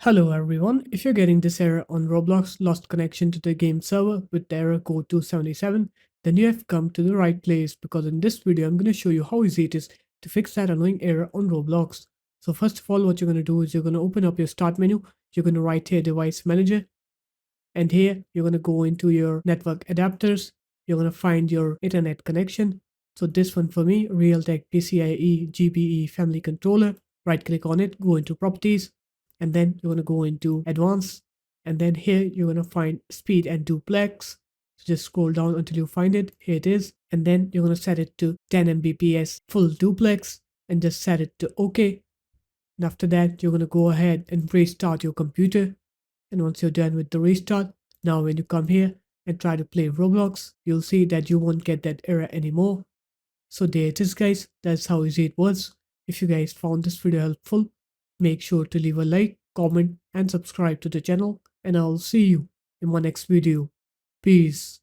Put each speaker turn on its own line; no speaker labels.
Hello everyone, if you're getting this error on Roblox lost connection to the game server with the error code 277, then you have come to the right place because in this video I'm going to show you how easy it is to fix that annoying error on Roblox. So first of all, what you're going to do is you're going to open up your start menu, you're going to write here device manager, and here you're going to go into your network adapters, you're going to find your internet connection. So this one for me, Realtek PCIe GPE family controller. Right click on it, go into properties, and then you're going to go into advanced, and then here you're going to find speed and duplex. So just scroll down until you find it. Here it is, and then you're going to set it to 10 Mbps full duplex and just set it to OK. And after that, you're going to go ahead and restart your computer. And once you're done with the restart, now when you come here and try to play Roblox, you'll see that you won't get that error anymore. So there it is guys, that's how easy it was. If you guys found this video helpful, make sure to leave a like, comment and subscribe to the channel, and I'll see you in my next video. Peace.